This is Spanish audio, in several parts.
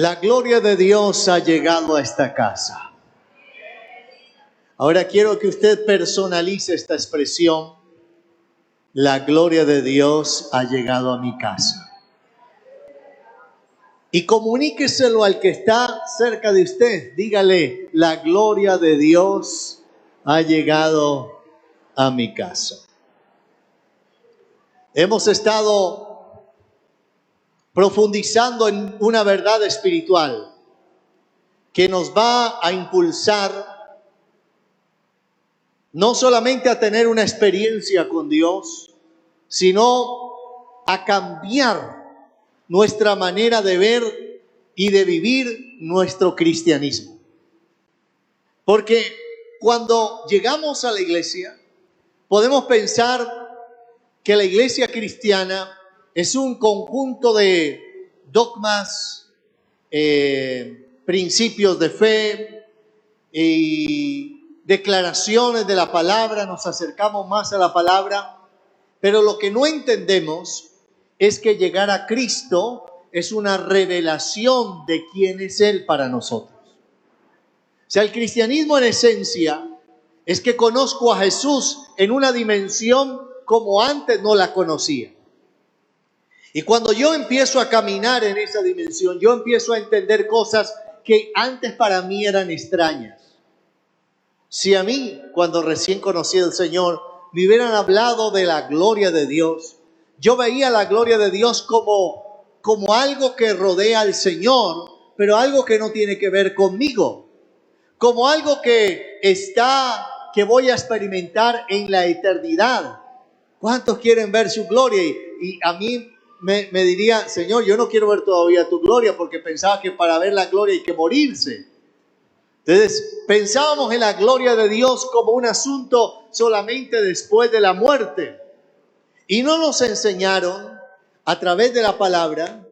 La gloria de Dios ha llegado a esta casa. Ahora quiero que usted personalice esta expresión. La gloria de Dios ha llegado a mi casa. Y comuníqueselo al que está cerca de usted. Dígale, la gloria de Dios ha llegado a mi casa. Hemos estado profundizando en una verdad espiritual que nos va a impulsar no solamente a tener una experiencia con Dios, sino a cambiar nuestra manera de ver y de vivir nuestro cristianismo. Porque cuando llegamos a la iglesia, podemos pensar que la iglesia cristiana es un conjunto de dogmas, principios de fe y declaraciones de la palabra. Nos acercamos más a la palabra, pero lo que no entendemos es que llegar a Cristo es una revelación de quién es Él para nosotros. O sea, el cristianismo en esencia es que conozco a Jesús en una dimensión como antes no la conocía. Y cuando yo empiezo a caminar en esa dimensión, yo empiezo a entender cosas que antes para mí eran extrañas. Si a mí, cuando recién conocí al Señor, me hubieran hablado de la gloria de Dios, yo veía la gloria de Dios como algo que rodea al Señor, pero algo que no tiene que ver conmigo, como algo que voy a experimentar en la eternidad. ¿Cuántos quieren ver su gloria? Y a mí me diría, Señor, yo no quiero ver todavía tu gloria, porque pensaba que para ver la gloria hay que morirse. Entonces, pensábamos en la gloria de Dios como un asunto solamente después de la muerte. Y no nos enseñaron a través de la palabra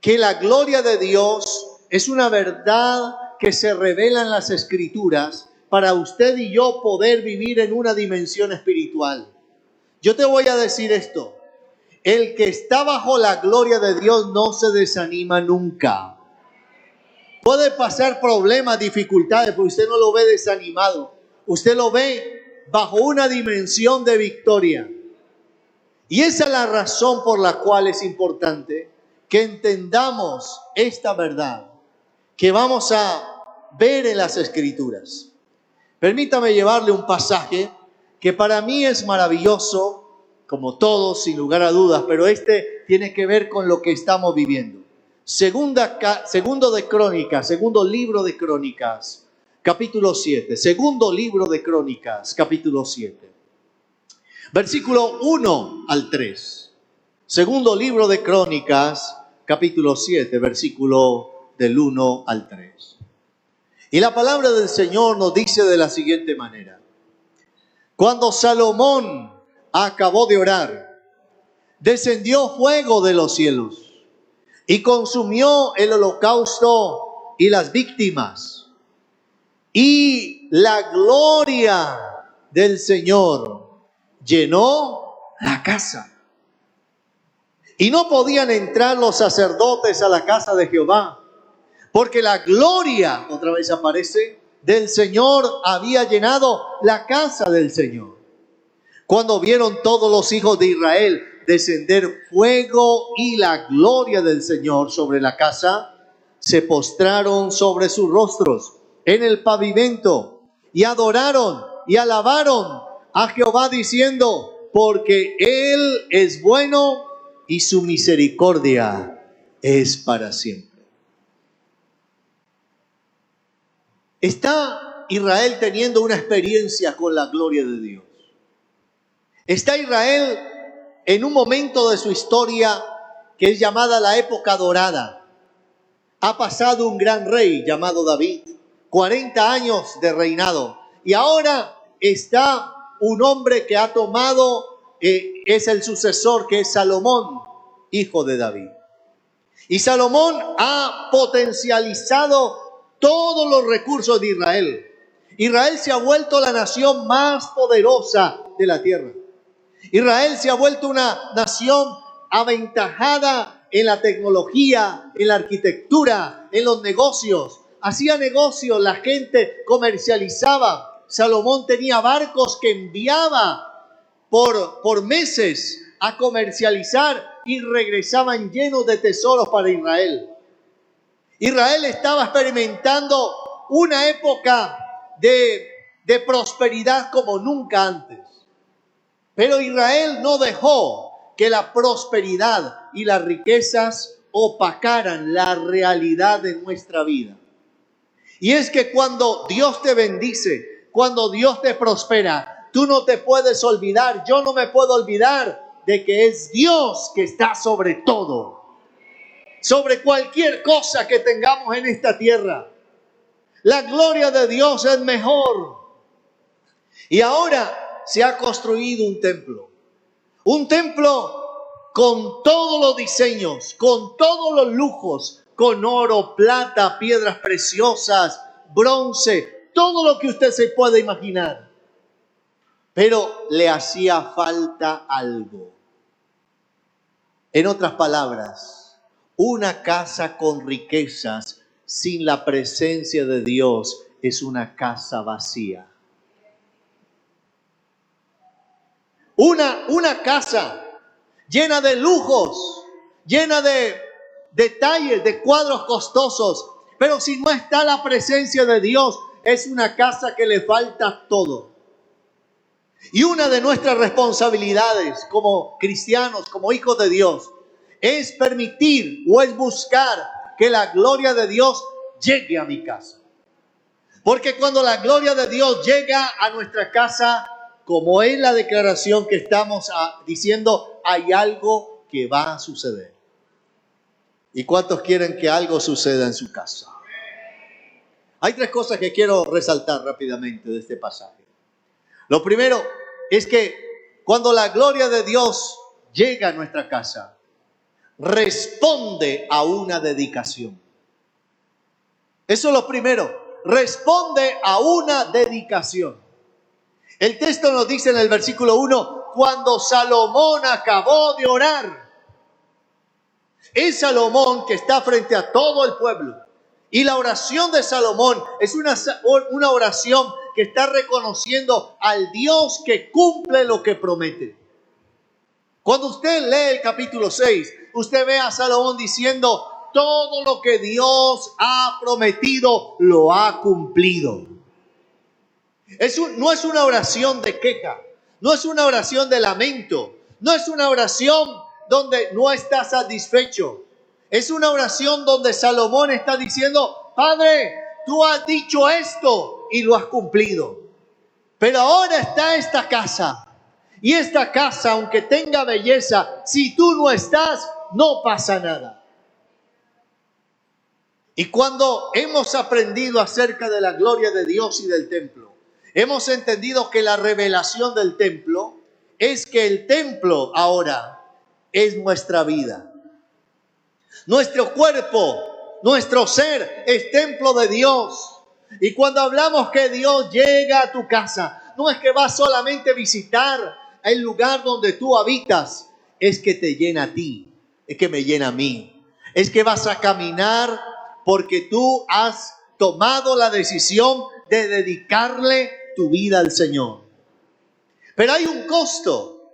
que la gloria de Dios es una verdad que se revela en las Escrituras para usted y yo poder vivir en una dimensión espiritual. Yo te voy a decir esto. El que está bajo la gloria de Dios no se desanima nunca. Puede pasar problemas, dificultades, pero usted no lo ve desanimado. Usted lo ve bajo una dimensión de victoria. Y esa es la razón por la cual es importante que entendamos esta verdad que vamos a ver en las Escrituras. Permítame llevarle un pasaje que para mí es maravilloso, como todos, sin lugar a dudas, pero este tiene que ver con lo que estamos viviendo. Segundo libro de Crónicas, capítulo 7. Segundo libro de Crónicas, capítulo 7. Versículo 1 al 3. Segundo libro de Crónicas, capítulo 7, versículo del 1 al 3. Y la palabra del Señor nos dice de la siguiente manera. Cuando Salomón acabó de orar, descendió fuego de los cielos y consumió el holocausto y las víctimas. Y la gloria del Señor llenó la casa. Y no podían entrar los sacerdotes a la casa de Jehová, porque la gloria, otra vez aparece, del Señor había llenado la casa del Señor. Cuando vieron todos los hijos de Israel descender fuego y la gloria del Señor sobre la casa, se postraron sobre sus rostros en el pavimento y adoraron y alabaron a Jehová diciendo, porque Él es bueno y su misericordia es para siempre. ¿Está Israel teniendo una experiencia con la gloria de Dios? ¿Está Israel en un momento de su historia que es llamada la época dorada? Ha pasado un gran rey llamado David, 40 años de reinado, y ahora está un hombre que ha tomado, es el sucesor, que es Salomón, hijo de David. Y Salomón ha potencializado todos los recursos de Israel. Israel se ha vuelto la nación más poderosa de la tierra. Israel se ha vuelto una nación aventajada en la tecnología, en la arquitectura, en los negocios. Hacía negocios, la gente comercializaba. Salomón tenía barcos que enviaba por meses a comercializar y regresaban llenos de tesoros para Israel. Israel estaba experimentando una época de prosperidad como nunca antes. Pero Israel no dejó que la prosperidad y las riquezas opacaran la realidad de nuestra vida. Y es que cuando Dios te bendice, cuando Dios te prospera, tú no te puedes olvidar, yo no me puedo olvidar de que es Dios que está sobre todo, sobre cualquier cosa que tengamos en esta tierra. La gloria de Dios es mejor. Y ahora se ha construido un templo con todos los diseños, con todos los lujos, con oro, plata, piedras preciosas, bronce, todo lo que usted se puede imaginar. Pero le hacía falta algo. En otras palabras, una casa con riquezas sin la presencia de Dios es una casa vacía. Una casa llena de lujos, llena de detalles, de cuadros costosos, pero si no está la presencia de Dios, es una casa que le falta todo. Y una de nuestras responsabilidades como cristianos, como hijos de Dios, es permitir o es buscar que la gloria de Dios llegue a mi casa. Porque cuando la gloria de Dios llega a nuestra casa, como es la declaración que estamos diciendo, hay algo que va a suceder. ¿Y cuántos quieren que algo suceda en su casa? Hay tres cosas que quiero resaltar rápidamente de este pasaje. Lo primero es que cuando la gloria de Dios llega a nuestra casa, responde a una dedicación. Eso es lo primero, responde a una dedicación. El texto nos dice en el versículo 1, cuando Salomón acabó de orar. Es Salomón que está frente a todo el pueblo. Y la oración de Salomón es una oración que está reconociendo al Dios que cumple lo que promete. Cuando usted lee el capítulo 6, usted ve a Salomón diciendo, todo lo que Dios ha prometido lo ha cumplido. No es una oración de queja, no es una oración de lamento, no es una oración donde no está satisfecho. Es una oración donde Salomón está diciendo, Padre, tú has dicho esto y lo has cumplido. Pero ahora está esta casa. Y esta casa, aunque tenga belleza, si tú no estás, no pasa nada. Y cuando hemos aprendido acerca de la gloria de Dios y del templo, hemos entendido que la revelación del templo es que el templo ahora es nuestra vida. Nuestro cuerpo, nuestro ser es templo de Dios. Y cuando hablamos que Dios llega a tu casa, no es que vas solamente a visitar el lugar donde tú habitas, es que te llena a ti, es que me llena a mí. Es que vas a caminar porque tú has tomado la decisión de dedicarle tu vida al Señor. Pero hay un costo.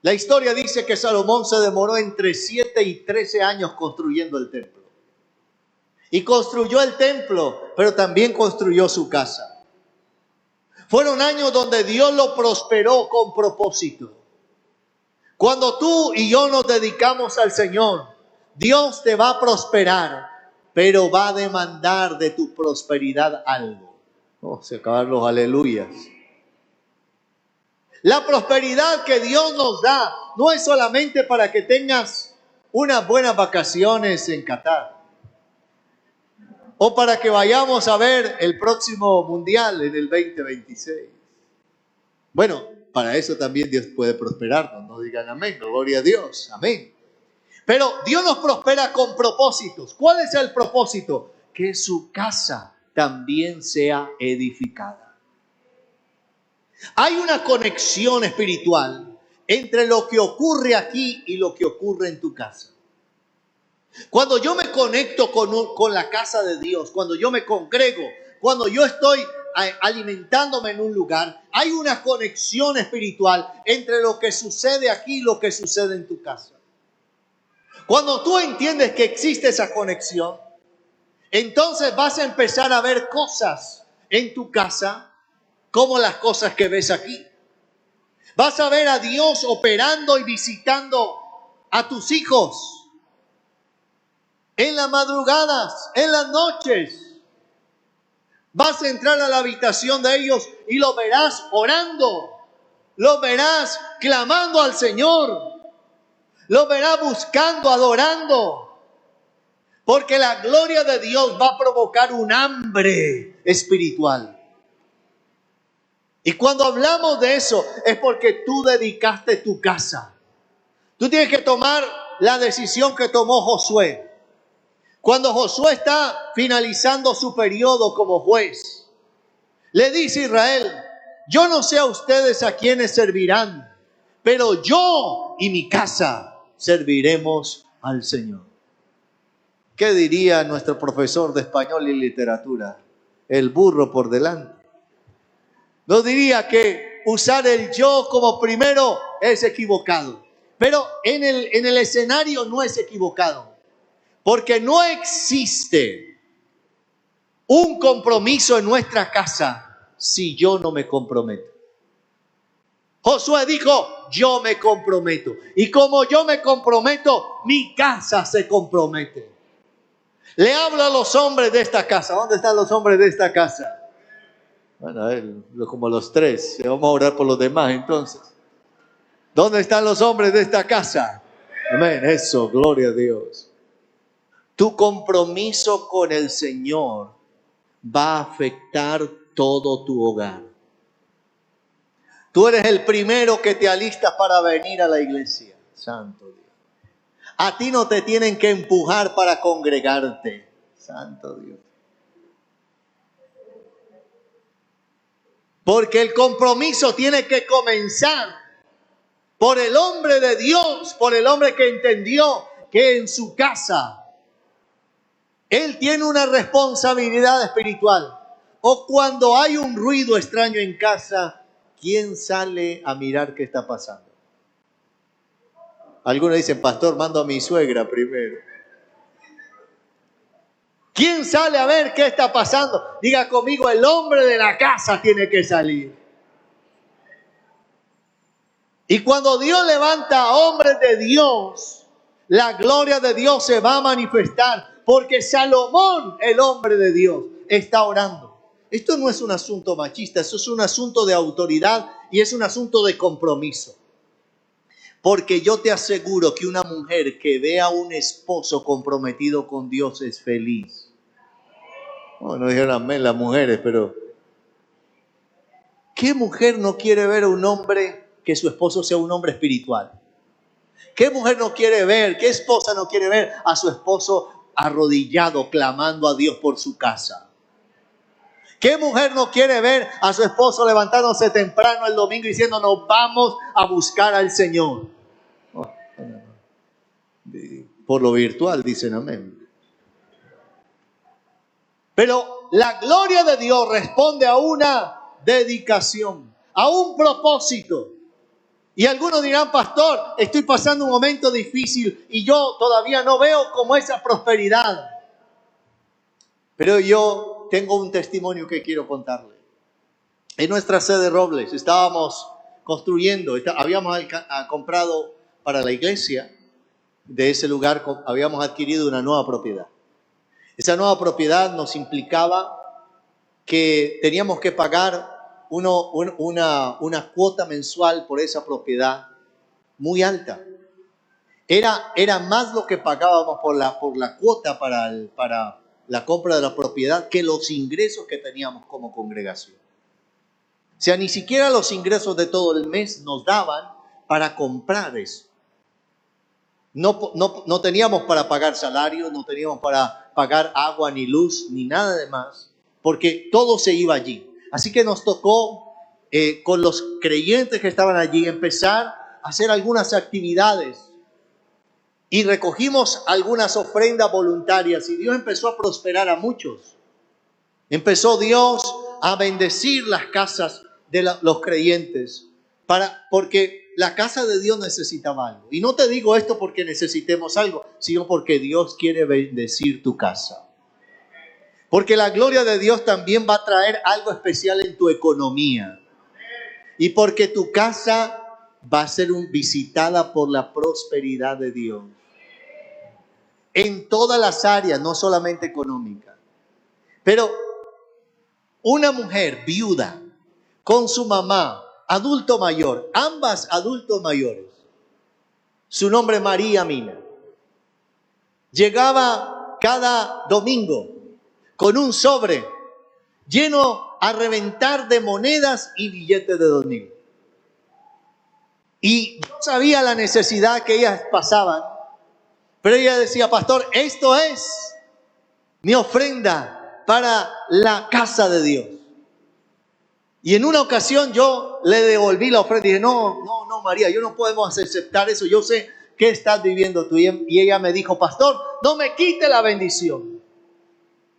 La historia dice que Salomón se demoró entre 7 y 13 años construyendo el templo. Y construyó el templo, pero también construyó su casa. Fueron años donde Dios lo prosperó con propósito. Cuando tú y yo nos dedicamos al Señor, Dios te va a prosperar, pero va a demandar de tu prosperidad algo. Oh, se acabaron los aleluyas. La prosperidad que Dios nos da no es solamente para que tengas unas buenas vacaciones en Qatar o para que vayamos a ver el próximo mundial en el 2026. Bueno, para eso también Dios puede prosperarnos. No digan amén, gloria a Dios, amén. Pero Dios nos prospera con propósitos. ¿Cuál es el propósito? Que su casa también sea edificada. Hay una conexión espiritual entre lo que ocurre aquí y lo que ocurre en tu casa. Cuando yo me conecto con la casa de Dios, cuando yo me congrego, cuando yo estoy alimentándome en un lugar, hay una conexión espiritual entre lo que sucede aquí y lo que sucede en tu casa. Cuando tú entiendes que existe esa conexión, entonces vas a empezar a ver cosas en tu casa como las cosas que ves aquí. Vas a ver a Dios operando y visitando a tus hijos en las madrugadas, en las noches. Vas a entrar a la habitación de ellos y lo verás orando, lo verás clamando al Señor, lo verás buscando, adorando, porque la gloria de Dios va a provocar un hambre espiritual. Y cuando hablamos de eso es porque tú dedicaste tu casa. Tú tienes que tomar la decisión que tomó Josué. Cuando Josué está finalizando su periodo como juez, le dice a Israel: yo no sé a ustedes a quiénes servirán, pero yo y mi casa serviremos al Señor. ¿Qué diría nuestro profesor de español y literatura? El burro por delante. No diría que usar el yo como primero es equivocado, pero en el escenario no es equivocado. Porque no existe un compromiso en nuestra casa si yo no me comprometo. Josué dijo: yo me comprometo. Y como yo me comprometo, mi casa se compromete. Le hablo a los hombres de esta casa. ¿Dónde están los hombres de esta casa? Bueno, a ver, como los tres. Vamos a orar por los demás entonces. ¿Dónde están los hombres de esta casa? Amén. Eso, gloria a Dios. Tu compromiso con el Señor va a afectar todo tu hogar. Tú eres el primero que te alistas para venir a la iglesia. Santo Dios. A ti no te tienen que empujar para congregarte. Santo Dios. Porque el compromiso tiene que comenzar por el hombre de Dios, por el hombre que entendió que en su casa él tiene una responsabilidad espiritual. O cuando hay un ruido extraño en casa, ¿quién sale a mirar qué está pasando? Algunos dicen: pastor, mando a mi suegra primero. ¿Quién sale a ver qué está pasando? Diga conmigo: el hombre de la casa tiene que salir. Y cuando Dios levanta a hombres de Dios, la gloria de Dios se va a manifestar. Porque Salomón, el hombre de Dios, está orando. Esto no es un asunto machista, eso es un asunto de autoridad y es un asunto de compromiso. Porque yo te aseguro que una mujer que ve a un esposo comprometido con Dios es feliz. No dijeron amén las mujeres, pero ¿qué mujer no quiere ver a un hombre que su esposo sea un hombre espiritual? ¿Qué mujer no quiere ver, qué esposa no quiere ver a su esposo arrodillado clamando a Dios por su casa? ¿Qué mujer no quiere ver a su esposo levantándose temprano el domingo diciendo: nos vamos a buscar al Señor? Por lo virtual dicen amén. Pero la gloria de Dios responde a una dedicación, a un propósito. Y algunos dirán: pastor, estoy pasando un momento difícil y yo todavía no veo como esa prosperidad. Pero yo tengo un testimonio que quiero contarle. En nuestra sede Robles estábamos construyendo, habíamos comprado para la iglesia, de ese lugar habíamos adquirido una nueva propiedad. Esa nueva propiedad nos implicaba que teníamos que pagar una cuota mensual por esa propiedad muy alta. Era más lo que pagábamos por la cuota para la compra de la propiedad que los ingresos que teníamos como congregación. O sea, ni siquiera los ingresos de todo el mes nos daban para comprar eso. No teníamos para pagar salarios, no teníamos para pagar agua, ni luz, ni nada de más, porque todo se iba allí. Así que nos tocó, con los creyentes que estaban allí, empezar a hacer algunas actividades. y recogimos algunas ofrendas voluntarias y Dios empezó a prosperar a muchos. Empezó Dios a bendecir las casas de los creyentes porque la casa de Dios necesitaba algo. Y no te digo esto porque necesitemos algo, sino porque Dios quiere bendecir tu casa. Porque la gloria de Dios también va a traer algo especial en tu economía. Y porque tu casa va a ser visitada por la prosperidad de Dios. En todas las áreas, no solamente económica. Pero una mujer viuda con su mamá, adulto mayor, ambas adultos mayores, su nombre María Mina, llegaba cada domingo con un sobre lleno a reventar de monedas y billetes de 2,000. Y yo sabía la necesidad que ellas pasaban, pero ella decía: pastor, esto es mi ofrenda para la casa de Dios. Y en una ocasión yo le devolví la ofrenda y dije: no, María, yo no podemos aceptar eso. Yo sé qué estás viviendo tú. Y ella me dijo: pastor, no me quite la bendición.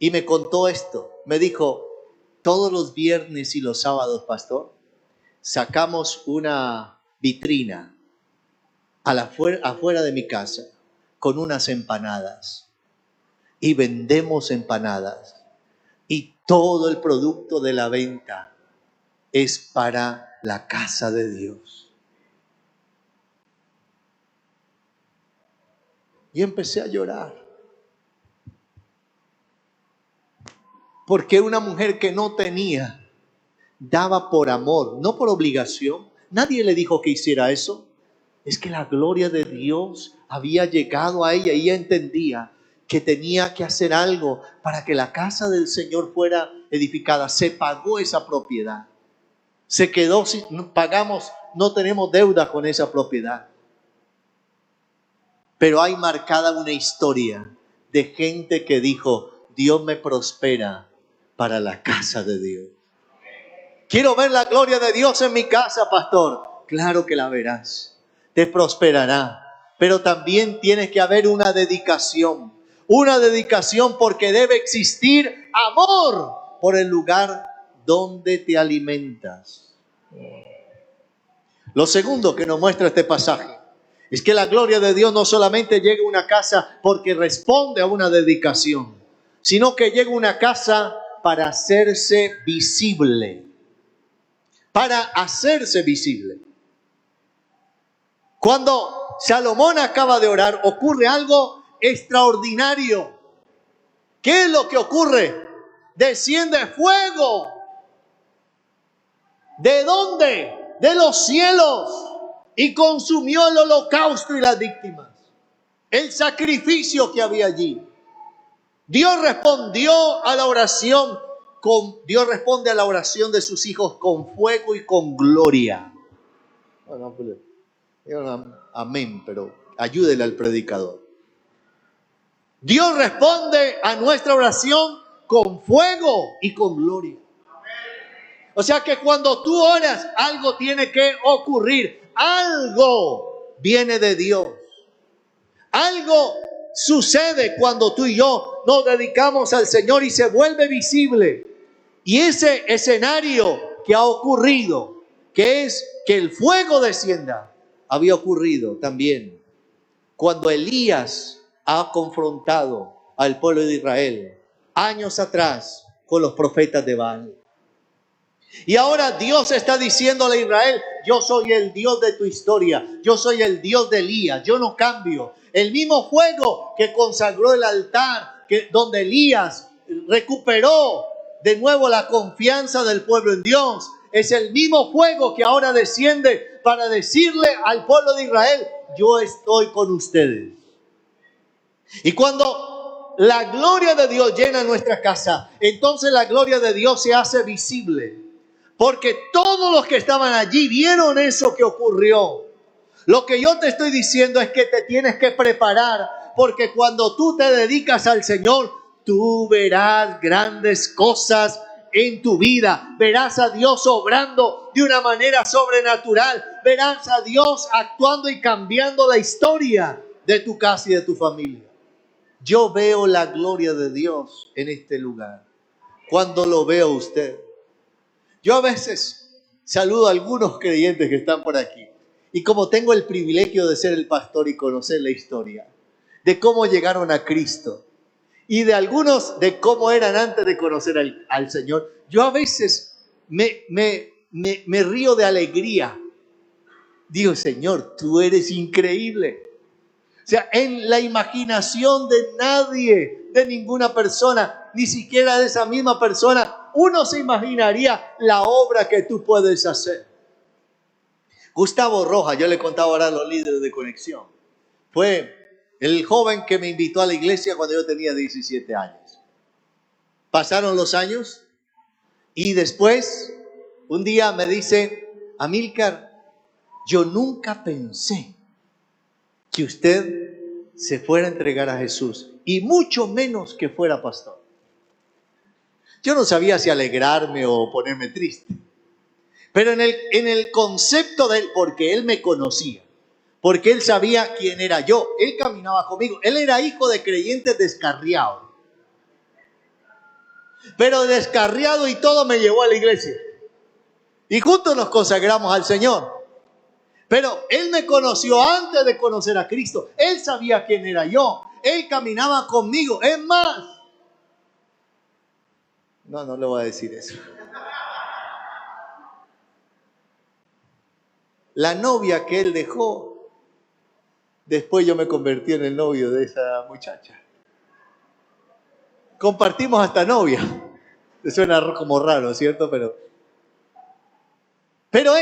Y me contó esto. Me dijo: todos los viernes y los sábados, pastor, sacamos una vitrina afuera de mi casa con unas empanadas y vendemos empanadas. Y todo el producto de la venta es para la casa de Dios. Y empecé a llorar. Porque una mujer que no tenía, daba por amor, no por obligación. Nadie le dijo que hiciera eso. Es que la gloria de Dios había llegado a ella y ella entendía que tenía que hacer algo para que la casa del Señor fuera edificada. Se pagó esa propiedad. Se quedó, si pagamos, no tenemos deuda con esa propiedad. Pero hay marcada una historia de gente que dijo: Dios me prospera para la casa de Dios. Quiero ver la gloria de Dios en mi casa, pastor. Claro que la verás. Te prosperará. Pero también tiene que haber una dedicación. Una dedicación porque debe existir amor por el lugar donde te alimentas. Lo segundo que nos muestra este pasaje es que la gloria de Dios no solamente llega a una casa porque responde a una dedicación, sino que llega a una casa para hacerse visible. Para hacerse visible. Cuando Salomón acaba de orar, ocurre algo extraordinario. ¿Qué es lo que ocurre? Desciende fuego. ¿De dónde? De los cielos. Y consumió el holocausto y las víctimas. El sacrificio que había allí. Dios respondió a la oración. Dios responde a la oración de sus hijos con fuego y con gloria. Amén, pero ayúdele al predicador. Dios responde a nuestra oración con fuego y con gloria. O sea que cuando tú oras, algo tiene que ocurrir. Algo viene de Dios. Algo sucede cuando tú y yo nos dedicamos al Señor y se vuelve visible. Y ese escenario que ha ocurrido, que es que el fuego descienda, había ocurrido también cuando Elías ha confrontado al pueblo de Israel años atrás con los profetas de Baal. Y ahora Dios está diciéndole a Israel: yo soy el Dios de tu historia, yo soy el Dios de Elías, yo no cambio. El mismo fuego que consagró el altar, donde Elías recuperó de nuevo la confianza del pueblo en Dios, es el mismo fuego que ahora desciende para decirle al pueblo de Israel: yo estoy con ustedes. Y cuando la gloria de Dios llena nuestra casa, entonces la gloria de Dios se hace visible. Porque todos los que estaban allí vieron eso que ocurrió. Lo que yo te estoy diciendo es que te tienes que preparar, porque cuando tú te dedicas al Señor, tú verás grandes cosas en tu vida. Verás a Dios obrando de una manera sobrenatural. Verás a Dios actuando y cambiando la historia de tu casa y de tu familia. Yo veo la gloria de Dios en este lugar. Cuando lo veo a usted. Yo a veces saludo a algunos creyentes que están por aquí. Y como tengo el privilegio de ser el pastor y conocer la historia de cómo llegaron a Cristo y de algunos de cómo eran antes de conocer al Señor, yo a veces me río de alegría. Digo, Señor, tú eres increíble. O sea, en la imaginación de nadie, de ninguna persona, ni siquiera de esa misma persona, uno se imaginaría la obra que tú puedes hacer. Gustavo Rojas, yo le contaba ahora a los líderes de conexión, fue el joven que me invitó a la iglesia cuando yo tenía 17 años. Pasaron los años y después, un día me dice, Amílcar, yo nunca pensé que usted se fuera a entregar a Jesús y mucho menos que fuera pastor. Yo no sabía si alegrarme o ponerme triste, pero en el concepto de él, porque él me conocía, porque él sabía quién era yo, él caminaba conmigo, él era hijo de creyentes descarriados, pero descarriado y todo me llevó a la iglesia y juntos nos consagramos al Señor. Pero él me conoció antes de conocer a Cristo. Él sabía quién era yo. Él caminaba conmigo. Es más. No le voy a decir eso. La novia que él dejó, después yo me convertí en el novio de esa muchacha. Compartimos hasta novia. Suena como raro, ¿cierto? Pero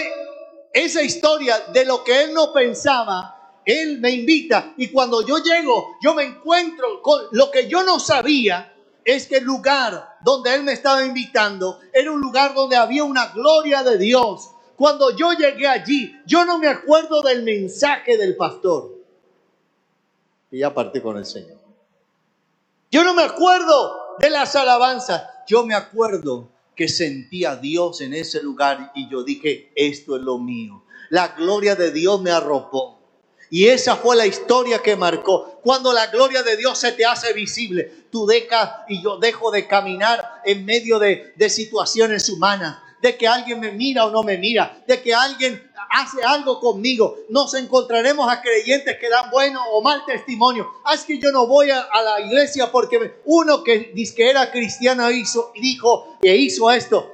esa historia de lo que él no pensaba, él me invita y cuando yo llego, yo me encuentro con lo que yo no sabía, es que el lugar donde él me estaba invitando era un lugar donde había una gloria de Dios. Cuando yo llegué allí, yo no me acuerdo del mensaje del pastor. Y ya partí con el Señor. Yo no me acuerdo de las alabanzas. Yo me acuerdo que sentí a Dios en ese lugar y yo dije, esto es lo mío. La gloria de Dios me arropó. Y esa fue la historia que marcó. Cuando la gloria de Dios se te hace visible, tú dejas y yo dejo de caminar en medio de situaciones humanas, de que alguien me mira o no me mira, de que alguien hace algo conmigo. Nos encontraremos a creyentes que dan bueno o mal testimonio. Es que yo no voy a la iglesia porque uno que dice que era cristiano dijo que hizo esto.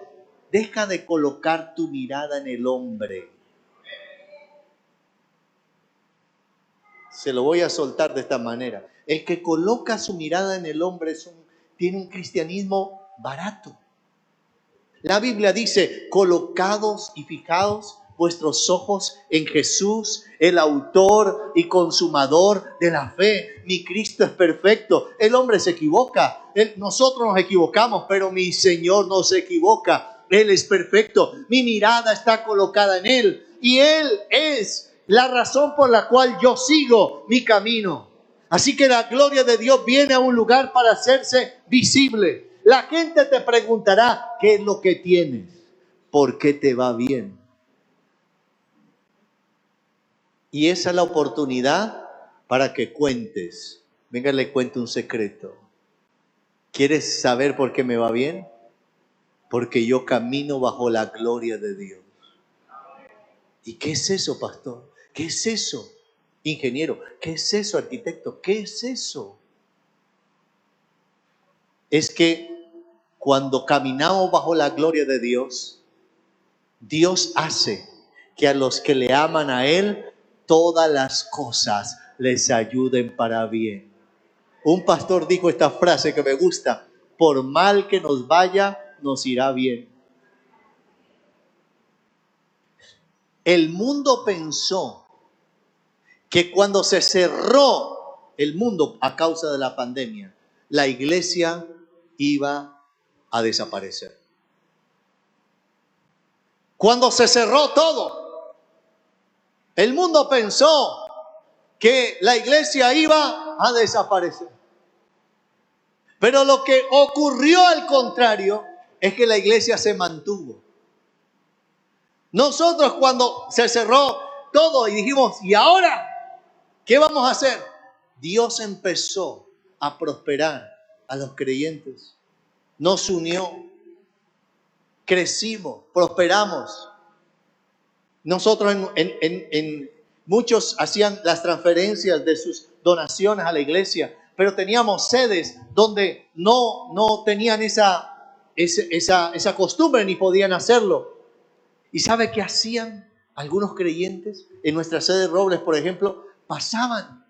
Deja de colocar tu mirada en el hombre. Se lo voy a soltar de esta manera. El que coloca su mirada en el hombre tiene un cristianismo barato. La Biblia dice, colocados y fijados vuestros ojos en Jesús, el autor y consumador de la fe. Mi Cristo es perfecto. El hombre se equivoca. Nosotros nos equivocamos, pero mi Señor no se equivoca. Él es perfecto. Mi mirada está colocada en Él. Y Él es la razón por la cual yo sigo mi camino. Así que la gloria de Dios viene a un lugar para hacerse visible. La gente te preguntará, ¿qué es lo que tienes? ¿Por qué te va bien? Y esa es la oportunidad para que cuentes. Venga, le cuento un secreto. ¿Quieres saber por qué me va bien? Porque yo camino bajo la gloria de Dios. ¿Y qué es eso, pastor? ¿Qué es eso, ingeniero? ¿Qué es eso, arquitecto? ¿Qué es eso? Es que cuando caminamos bajo la gloria de Dios, Dios hace que a los que le aman a Él, todas las cosas les ayuden para bien. Un pastor dijo esta frase que me gusta: por mal que nos vaya, nos irá bien. El mundo pensó que cuando se cerró el mundo a causa de la pandemia, la iglesia iba a desaparecer. Cuando se cerró todo, el mundo pensó que la iglesia iba a desaparecer. Pero lo que ocurrió al contrario es que la iglesia se mantuvo. Nosotros cuando se cerró todo y dijimos, ¿y ahora qué vamos a hacer? Dios empezó a prosperar a los creyentes. Nos unió, crecimos, prosperamos. Nosotros muchos hacían las transferencias de sus donaciones a la iglesia, pero teníamos sedes donde no tenían esa costumbre ni podían hacerlo. ¿Y sabe qué hacían algunos creyentes? En nuestra sede de Robles, por ejemplo, pasaban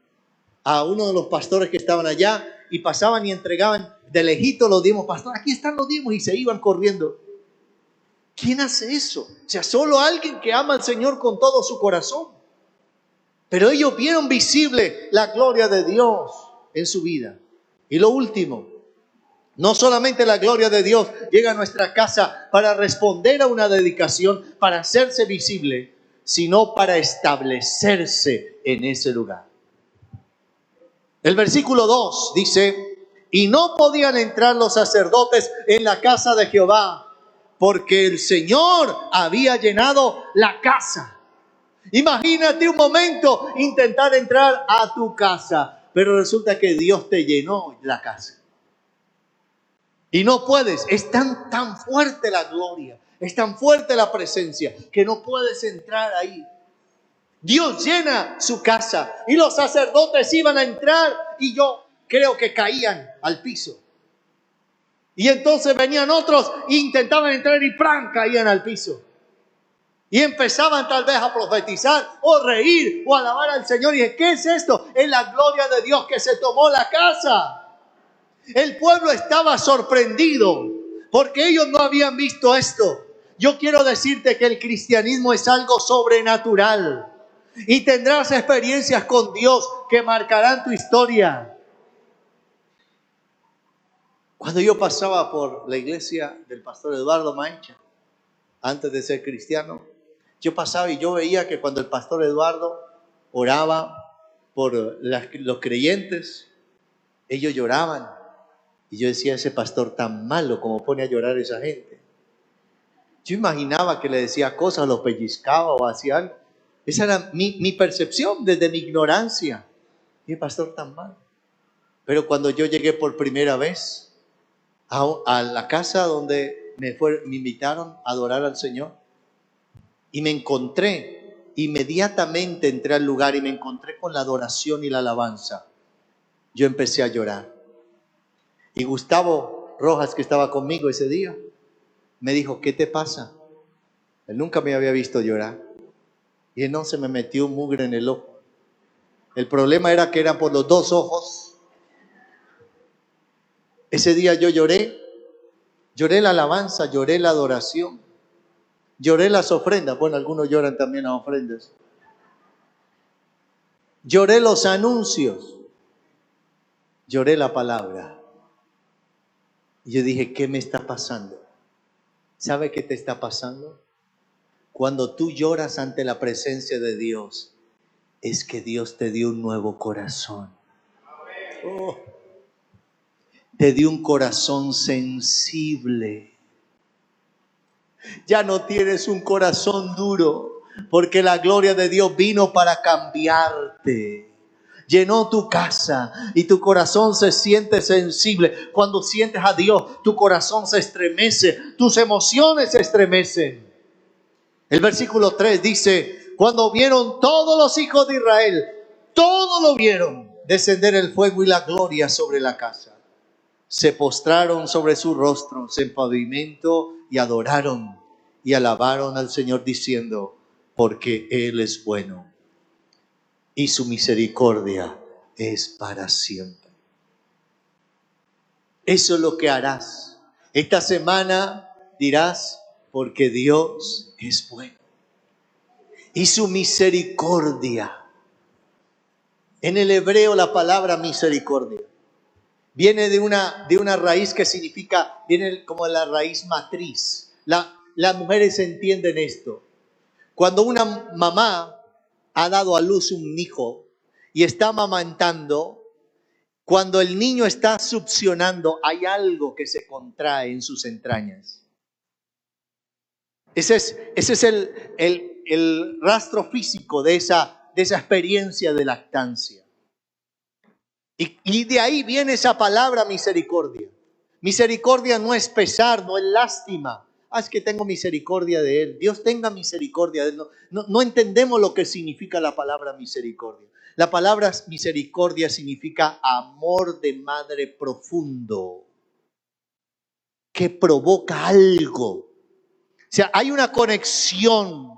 a uno de los pastores que estaban allá y pasaban y entregaban de lejito los diezmos. Pastor, aquí están los diezmos, y se iban corriendo. ¿Quién hace eso? O sea, solo alguien que ama al Señor con todo su corazón. Pero ellos vieron visible la gloria de Dios en su vida. Y lo último, no solamente la gloria de Dios llega a nuestra casa para responder a una dedicación, para hacerse visible, sino para establecerse en ese lugar. El versículo 2 dice: y no podían entrar los sacerdotes en la casa de Jehová, porque el Señor había llenado la casa. Imagínate un momento intentar entrar a tu casa, pero resulta que Dios te llenó la casa. Y no puedes, es tan fuerte la gloria, es tan fuerte la presencia, que no puedes entrar ahí. Dios llena su casa y los sacerdotes iban a entrar y yo creo que caían al piso. Y entonces venían otros e intentaban entrar y ¡pran!, caían al piso. Y empezaban tal vez a profetizar o reír o alabar al Señor. Y dije, ¿qué es esto? Es la gloria de Dios que se tomó la casa. El pueblo estaba sorprendido porque ellos no habían visto esto. Yo quiero decirte que el cristianismo es algo sobrenatural. Y tendrás experiencias con Dios que marcarán tu historia. Cuando yo pasaba por la iglesia del pastor Eduardo Mancha, antes de ser cristiano, yo pasaba y yo veía que cuando el pastor Eduardo oraba por los creyentes, ellos lloraban. Y yo decía, ese pastor tan malo, como pone a llorar a esa gente. Yo imaginaba que le decía cosas, los pellizcaba o hacía algo. Esa era mi percepción desde mi ignorancia. Y el pastor tan malo. Pero cuando yo llegué por primera vez a la casa donde me invitaron a adorar al Señor, y me encontré, inmediatamente entré al lugar y me encontré con la adoración y la alabanza, yo empecé a llorar. Y Gustavo Rojas, que estaba conmigo ese día, me dijo, ¿qué te pasa? Él nunca me había visto llorar. Y no se me metió mugre en el ojo. El problema era que era por los dos ojos. Ese día yo lloré la alabanza, lloré la adoración, lloré las ofrendas. Bueno, algunos lloran también las ofrendas. Lloré los anuncios, lloré la palabra. Y yo dije, ¿qué me está pasando? ¿Sabe qué te está pasando? Cuando tú lloras ante la presencia de Dios, es que Dios te dio un nuevo corazón. Oh, te dio un corazón sensible. Ya no tienes un corazón duro, porque la gloria de Dios vino para cambiarte. Llenó tu casa y tu corazón se siente sensible. Cuando sientes a Dios, tu corazón se estremece, tus emociones se estremecen. El versículo 3 dice, cuando vieron todos los hijos de Israel, todos lo vieron descender el fuego y la gloria sobre la casa. Se postraron sobre sus rostros en pavimento y adoraron y alabaron al Señor diciendo, porque Él es bueno y su misericordia es para siempre. Eso es lo que harás. Esta semana dirás, porque Dios es bueno y su misericordia. En el hebreo la palabra misericordia viene de una raíz que significa, viene como la raíz matriz. Las mujeres entienden esto. Cuando una mamá ha dado a luz un hijo y está amamantando, cuando el niño está succionando, hay algo que se contrae en sus entrañas. Ese es el rastro físico de esa experiencia de lactancia. Y de ahí viene esa palabra misericordia. Misericordia no es pesar, no es lástima. Es que tengo misericordia de él. Dios tenga misericordia de él. No entendemos lo que significa la palabra misericordia. La palabra misericordia significa amor de madre profundo, que provoca algo. O sea, hay una conexión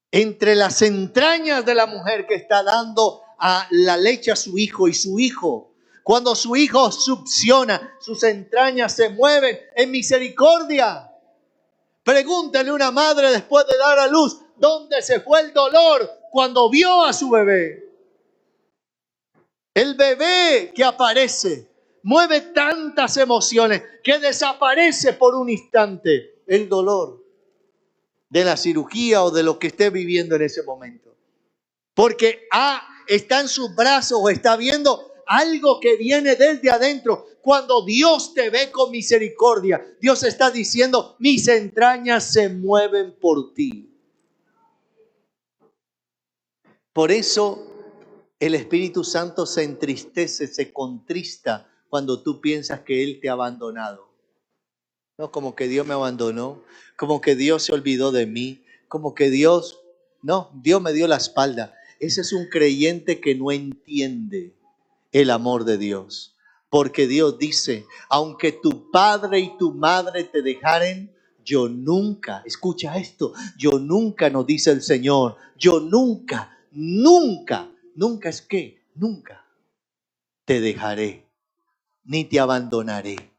entre las entrañas de la mujer que está dando a la leche a su hijo y su hijo. Cuando su hijo succiona, sus entrañas se mueven en misericordia. Pregúntale a una madre después de dar a luz, ¿dónde se fue el dolor cuando vio a su bebé? El bebé que aparece mueve tantas emociones que desaparece por un instante el dolor de la cirugía o de lo que esté viviendo en ese momento. Porque está en sus brazos o está viendo algo que viene desde adentro. Cuando Dios te ve con misericordia, Dios está diciendo, mis entrañas se mueven por ti. Por eso el Espíritu Santo se entristece, se contrista cuando tú piensas que Él te ha abandonado. No, como que Dios me abandonó, como que Dios se olvidó de mí, como que Dios me dio la espalda. Ese es un creyente que no entiende el amor de Dios. Porque Dios dice, aunque tu padre y tu madre te dejaren, yo nunca, escucha esto, yo nunca, nos dice el Señor, yo nunca, nunca es que, nunca te dejaré, ni te abandonaré.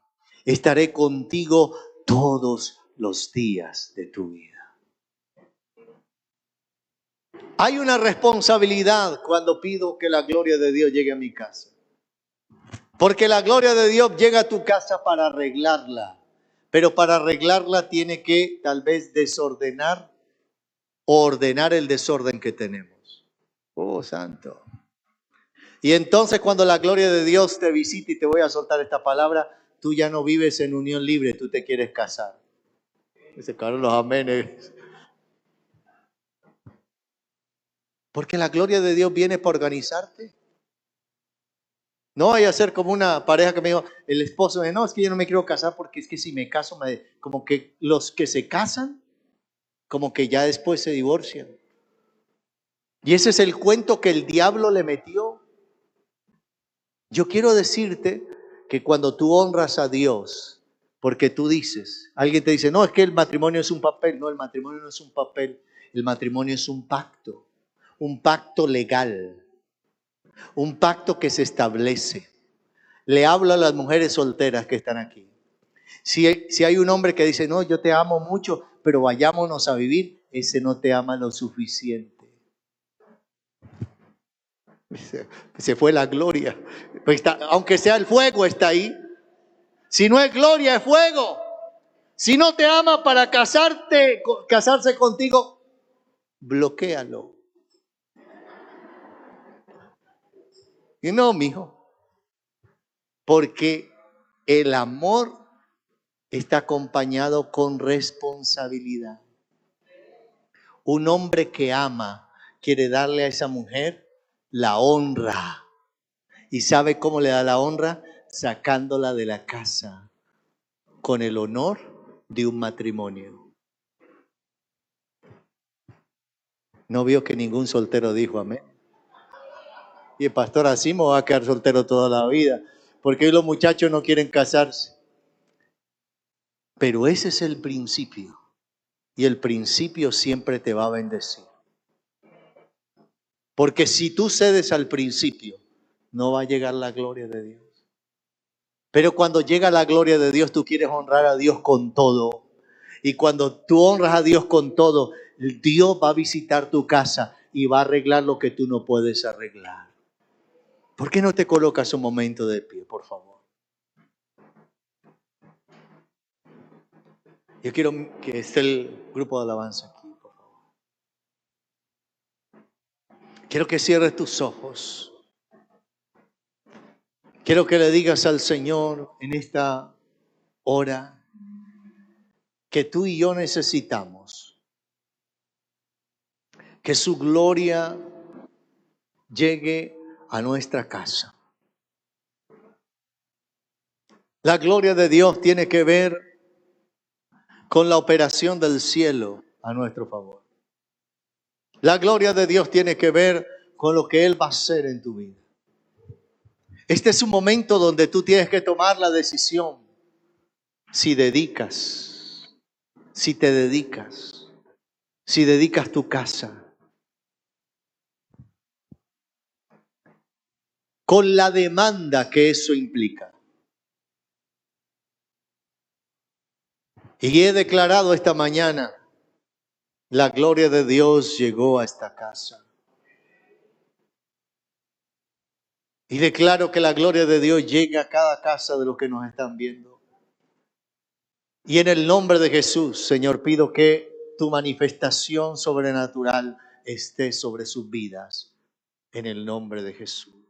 Estaré contigo todos los días de tu vida. Hay una responsabilidad cuando pido que la gloria de Dios llegue a mi casa. Porque la gloria de Dios llega a tu casa para arreglarla. Pero para arreglarla tiene que tal vez desordenar o ordenar el desorden que tenemos. Oh, santo. Y entonces cuando la gloria de Dios te visite, y te voy a soltar esta palabra, tú ya no vives en unión libre, tú te quieres casar. Dice Carlos, amén. Porque la gloria de Dios viene para organizarte. No vaya a ser como una pareja que me dijo, el esposo me dijo, no, es que yo no me quiero casar porque es que si me caso, como que los que se casan, como que ya después se divorcian. Y ese es el cuento que el diablo le metió. Yo quiero decirte que cuando tú honras a Dios, porque tú dices, alguien te dice, no, es que el matrimonio es un papel. No, el matrimonio no es un papel, el matrimonio es un pacto legal, un pacto que se establece. Le hablo a las mujeres solteras que están aquí. Si hay un hombre que dice, no, yo te amo mucho, pero vayámonos a vivir, ese no te ama lo suficiente. Se fue la gloria. Pues aunque sea el fuego, está ahí. Si no es gloria, es fuego. Si no te ama para casarse contigo, bloquéalo. Y no, mijo, porque el amor está acompañado con responsabilidad. Un hombre que ama quiere darle a esa mujer la honra. ¿Y sabe cómo le da la honra? Sacándola de la casa con el honor de un matrimonio. No vio que ningún soltero dijo amén. Y el pastor, así me va a quedar soltero toda la vida, porque hoy los muchachos no quieren casarse. Pero ese es el principio. Y el principio siempre te va a bendecir. Porque si tú cedes al principio, no va a llegar la gloria de Dios. Pero cuando llega la gloria de Dios, tú quieres honrar a Dios con todo. Y cuando tú honras a Dios con todo, Dios va a visitar tu casa y va a arreglar lo que tú no puedes arreglar. ¿Por qué no te colocas un momento de pie, por favor? Yo quiero que esté el grupo de alabanza aquí, por favor. Quiero que cierres tus ojos. Quiero que le digas al Señor en esta hora que tú y yo necesitamos que su gloria llegue a nuestra casa. La gloria de Dios tiene que ver con la operación del cielo a nuestro favor. La gloria de Dios tiene que ver con lo que Él va a hacer en tu vida. Este es un momento donde tú tienes que tomar la decisión si te dedicas, si dedicas tu casa, con la demanda que eso implica. Y he declarado esta mañana, la gloria de Dios llegó a esta casa. Y declaro que la gloria de Dios llegue a cada casa de los que nos están viendo. Y en el nombre de Jesús, Señor, pido que tu manifestación sobrenatural esté sobre sus vidas. En el nombre de Jesús.